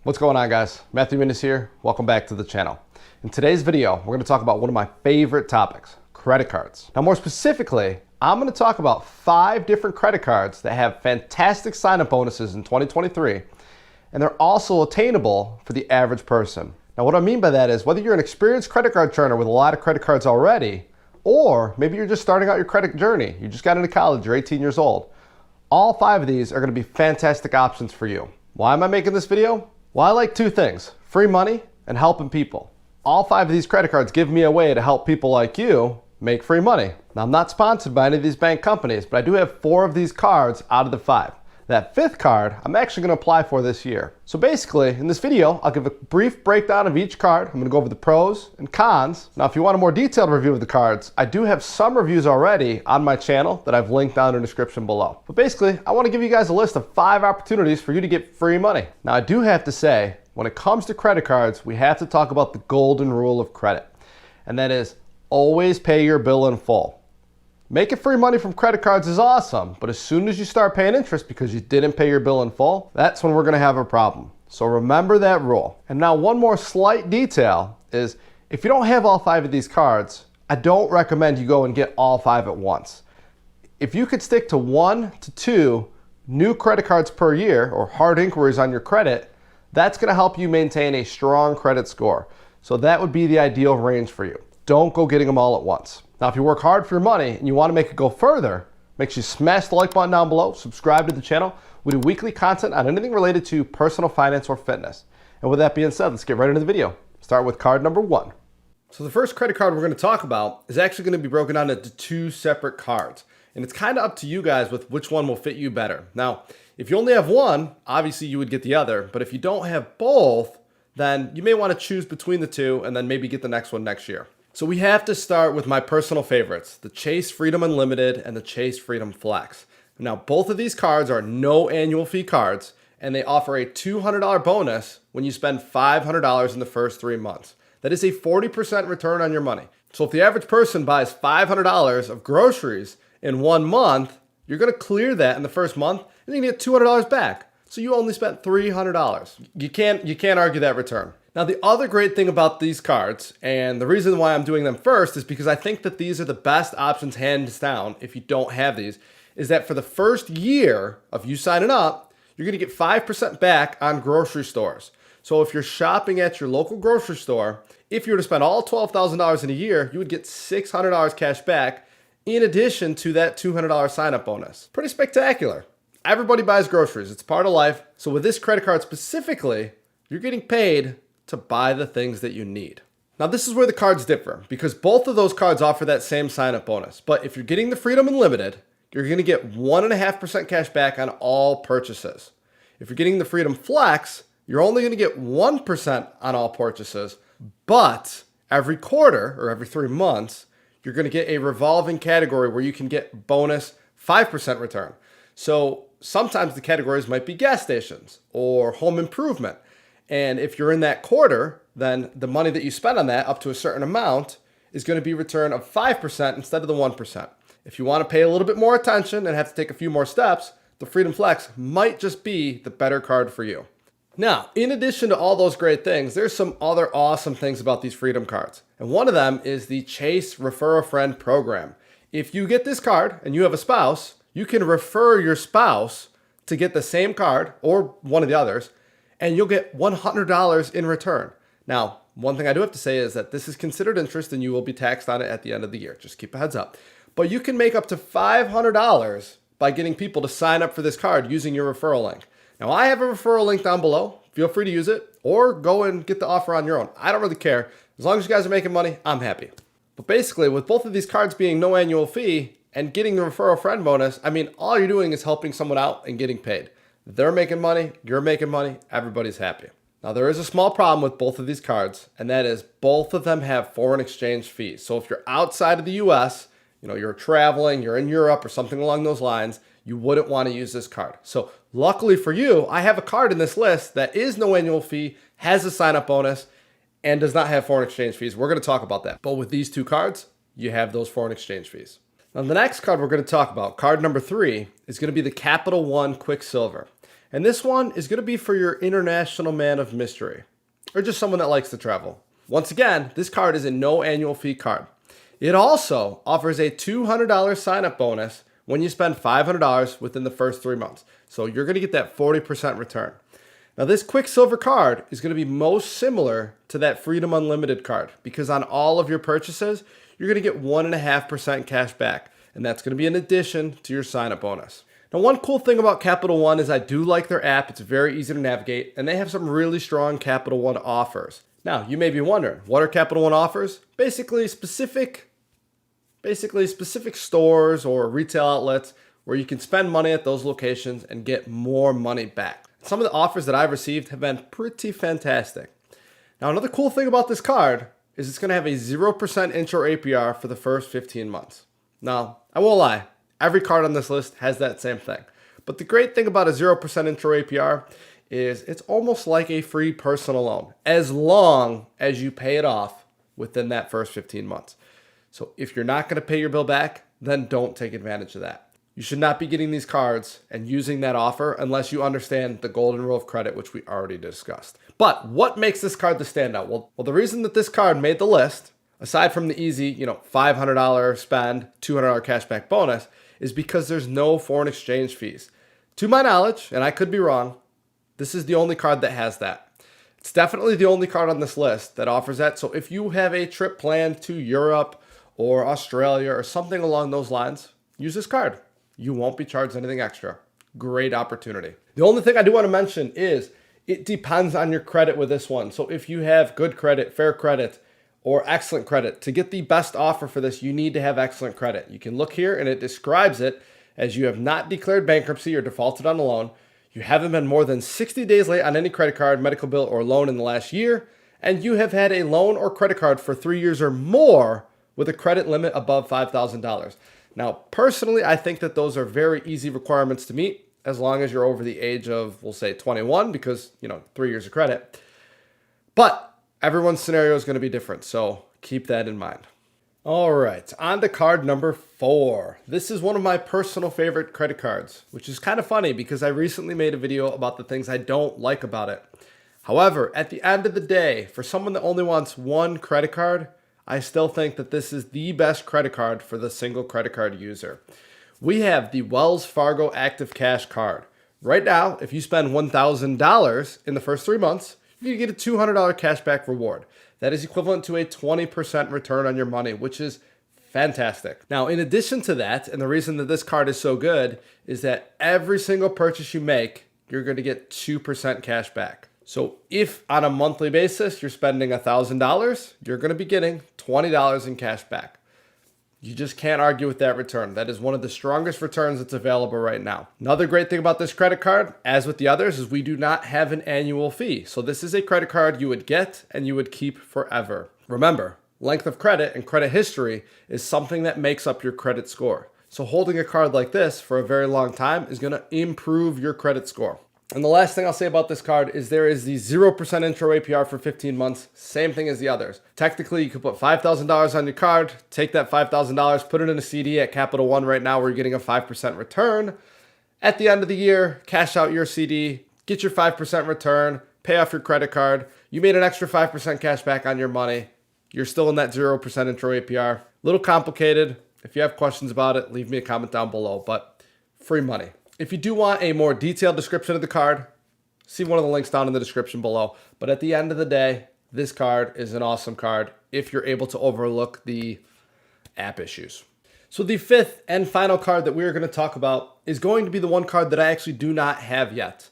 What's going on, guys? MMuniz here. Welcome back to the channel. In today's video, we're going to talk about one of my favorite topics, credit cards. Now, more specifically, I'm going to talk about 5 different credit cards that have fantastic sign-up bonuses in 2023, and they're also attainable for the average person. Now, what I mean by that is whether you're an experienced credit card churner with a lot of credit cards already, or maybe you're just starting out your credit journey, you just got into college, you're 18 years old, all 5 of these are going to be fantastic options for you. Why am I making this video? Well, I like 2 things, free money and helping people. All 5 of these credit cards give me a way to help people like you make free money. Now, I'm not sponsored by any of these bank companies, but I do have 4 of these cards out of the 5. That 5th card, I'm actually going to apply for this year. So basically, in this video, I'll give a brief breakdown of each card. I'm going to go over the pros and cons. Now, if you want a more detailed review of the cards, I do have some reviews already on my channel that I've linked down in the description below. But basically, I want to give you guys a list of 5 opportunities for you to get free money. Now, I do have to say, when it comes to credit cards, we have to talk about the golden rule of credit. And that is, always pay your bill in full. Making free money from credit cards is awesome, but as soon as you start paying interest because you didn't pay your bill in full, that's when we're going to have a problem. So remember that rule. And now one more slight detail is if you don't have all 5 of these cards, I don't recommend you go and get all 5 at once. If you could stick to 1 to 2 new credit cards per year or hard inquiries on your credit, that's going to help you maintain a strong credit score. So that would be the ideal range for you. Don't go getting them all at once. Now, if you work hard for your money and you want to make it go further, make sure you smash the like button down below, subscribe to the channel. We do weekly content on anything related to personal finance or fitness. And with that being said, let's get right into the video. Start with card number 1. So the first credit card we're going to talk about is actually going to be broken down into 2 separate cards. And it's kind of up to you guys with which one will fit you better. Now, if you only have one, obviously you would get the other. But if you don't have both, then you may want to choose between the 2 and then maybe get the next one next year. So we have to start with my personal favorites, the Chase Freedom Unlimited and the Chase Freedom Flex. Now, both of these cards are no annual fee cards, and they offer a $200 bonus when you spend $500 in the first 3 months. That is a 40% return on your money. So if the average person buys $500 of groceries in 1 month, you're going to clear that in the first month, and you're going to get $200 back. So you only spent $300. You can't argue that return. Now, the other great thing about these cards, and the reason why I'm doing them first is because I think that these are the best options hands down if you don't have these, is that for the first year of you signing up, you're going to get 5% back on grocery stores. So if you're shopping at your local grocery store, if you were to spend all $12,000 in a year, you would get $600 cash back in addition to that $200 sign-up bonus. Pretty spectacular. Everybody buys groceries. It's part of life. So with this credit card specifically, you're getting paid to buy the things that you need. Now, this is where the cards differ because both of those cards offer that same sign-up bonus. But if you're getting the Freedom Unlimited, you're going to get 1.5% cash back on all purchases. If you're getting the Freedom Flex, you're only going to get 1% on all purchases, but every quarter or every 3 months, you're going to get a revolving category where you can get bonus 5% return. So sometimes the categories might be gas stations or home improvement. And if you're in that quarter, then the money that you spend on that up to a certain amount is going to be a return of 5% instead of the 1%. If you want to pay a little bit more attention and have to take a few more steps, the Freedom Flex might just be the better card for you. Now, in addition to all those great things, there's some other awesome things about these Freedom cards. And one of them is the Chase Refer a Friend program. If you get this card and you have a spouse, you can refer your spouse to get the same card or one of the others, and you'll get $100 in return. Now, one thing I do have to say is that this is considered interest and you will be taxed on it at the end of the year. Just keep a heads up. But you can make up to $500 by getting people to sign up for this card using your referral link. Now, I have a referral link down below. Feel free to use it or go and get the offer on your own. I don't really care. As long as you guys are making money, I'm happy. But basically, with both of these cards being no annual fee and getting the referral friend bonus, I mean, all you're doing is helping someone out and getting paid. They're making money, you're making money, everybody's happy. Now, there is a small problem with both of these cards, and that is both of them have foreign exchange fees. So if you're outside of the US, you're traveling, you're in Europe or something along those lines, you wouldn't want to use this card. So luckily for you, I have a card in this list that is no annual fee, has a sign-up bonus, and does not have foreign exchange fees. We're going to talk about that. But with these 2 cards, you have those foreign exchange fees. Now, the next card we're going to talk about, card number 3, is going to be the Capital One Quicksilver. And this one is going to be for your international man of mystery, or just someone that likes to travel. Once again, this card is a no annual fee card. It also offers a $200 sign-up bonus when you spend $500 within the first 3 months. So you're going to get that 40% return. Now this Quicksilver card is going to be most similar to that Freedom Unlimited card because on all of your purchases, you're going to get 1.5% cash back. And that's going to be in addition to your sign-up bonus. Now one cool thing about Capital One is I do like their app. It's very easy to navigate and they have some really strong Capital One offers. Now you may be wondering, what are Capital One offers? Basically specific stores or retail outlets where you can spend money at those locations and get more money back. Some of the offers that I've received have been pretty fantastic. Now, another cool thing about this card is it's going to have a 0% intro APR for the first 15 months. Now, I won't lie, every card on this list has that same thing. But the great thing about a 0% intro APR is it's almost like a free personal loan as long as you pay it off within that first 15 months. So if you're not going to pay your bill back, then don't take advantage of that. You should not be getting these cards and using that offer unless you understand the golden rule of credit, which we already discussed. But what makes this card the standout? Well, the reason that this card made the list, aside from the easy, $500 spend, $200 cashback bonus, is because there's no foreign exchange fees. To my knowledge, and I could be wrong, this is the only card that has that. It's definitely the only card on this list that offers that. So if you have a trip planned to Europe or Australia or something along those lines, use this card. You won't be charged anything extra. Great opportunity. The only thing I do want to mention is it depends on your credit with this one. So if you have good credit, fair credit, or excellent credit, to get the best offer for this, you need to have excellent credit. You can look here and it describes it as you have not declared bankruptcy or defaulted on a loan, you haven't been more than 60 days late on any credit card, medical bill, or loan in the last year, and you have had a loan or credit card for 3 years or more with a credit limit above $5,000. Now, personally, I think that those are very easy requirements to meet as long as you're over the age of, we'll say 21, because, 3 years of credit. But everyone's scenario is going to be different, so keep that in mind. All right, on to card number 4. This is one of my personal favorite credit cards, which is kind of funny because I recently made a video about the things I don't like about it. However, at the end of the day, for someone that only wants one credit card, I still think that this is the best credit card for the single credit card user. We have the Wells Fargo Active Cash card. Right now, if you spend $1,000 in the first 3 months, you get a $200 cashback reward. That is equivalent to a 20% return on your money, which is fantastic. Now, in addition to that, and the reason that this card is so good, is that every single purchase you make, you're going to get 2% cash back. So if on a monthly basis, you're spending $1,000, you're going to be getting $20 in cash back. You just can't argue with that return. That is one of the strongest returns that's available right now. Another great thing about this credit card, as with the others, is we do not have an annual fee. So this is a credit card you would get and you would keep forever. Remember, length of credit and credit history is something that makes up your credit score. So holding a card like this for a very long time is going to improve your credit score. And the last thing I'll say about this card is there is the 0% intro APR for 15 months. Same thing as the others. Technically, you could put $5,000 on your card, take that $5,000, put it in a CD at Capital One right now where you're getting a 5% return. At the end of the year, cash out your CD, get your 5% return, pay off your credit card. You made an extra 5% cash back on your money. You're still in that 0% intro APR. A little complicated. If you have questions about it, leave me a comment down below, but free money. If you do want a more detailed description of the card, see one of the links down in the description below. But at the end of the day, this card is an awesome card if you're able to overlook the app issues. So the fifth and final card that we're going to talk about is going to be the one card that I actually do not have yet.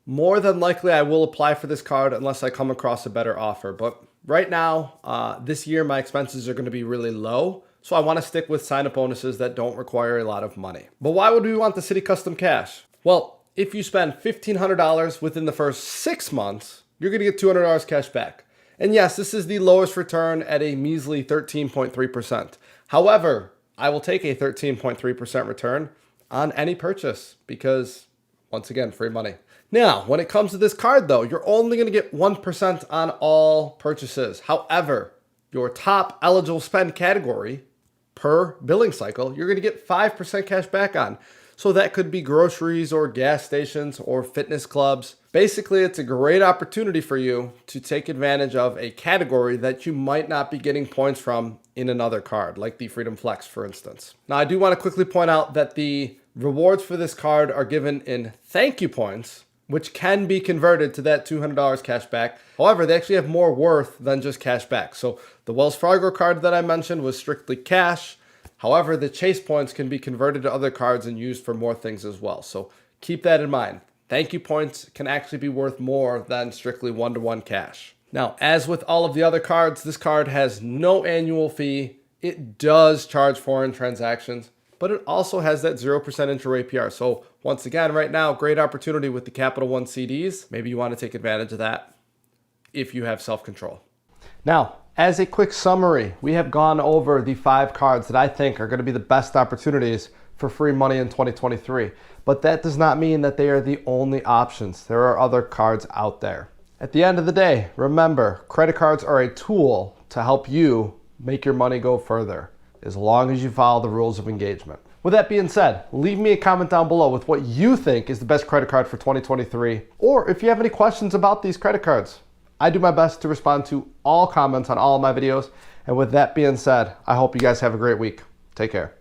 More than likely, I will apply for this card unless I come across a better offer. But right now, this year, my expenses are going to be really low. So I want to stick with sign-up bonuses that don't require a lot of money. But why would we want the Citi Custom Cash? Well, if you spend $1,500 within the first 6 months, you're going to get $200 cash back. And yes, this is the lowest return at a measly 13.3%. However, I will take a 13.3% return on any purchase because, once again, free money. Now, when it comes to this card though, you're only going to get 1% on all purchases. However, your top eligible spend category per billing cycle, you're going to get 5% cash back on. So that could be groceries or gas stations or fitness clubs. Basically, it's a great opportunity for you to take advantage of a category that you might not be getting points from in another card, like the Freedom Flex, for instance. Now, I do want to quickly point out that the rewards for this card are given in thank you points, which can be converted to that $200 cash back. However, they actually have more worth than just cash back. So the Wells Fargo card that I mentioned was strictly cash. However, the Chase points can be converted to other cards and used for more things as well. So keep that in mind. Thank you points can actually be worth more than strictly one-to-one cash. Now, as with all of the other cards, this card has no annual fee. It does charge foreign transactions, but it also has that 0% intro APR. So once again, right now, great opportunity with the Capital One CDs. Maybe you want to take advantage of that if you have self-control. Now, as a quick summary, we have gone over the 5 cards that I think are going to be the best opportunities for free money in 2023. But that does not mean that they are the only options. There are other cards out there. At the end of the day, remember, credit cards are a tool to help you make your money go further, as long as you follow the rules of engagement. With that being said, leave me a comment down below with what you think is the best credit card for 2023, or if you have any questions about these credit cards. I do my best to respond to all comments on all of my videos. And with that being said, I hope you guys have a great week. Take care.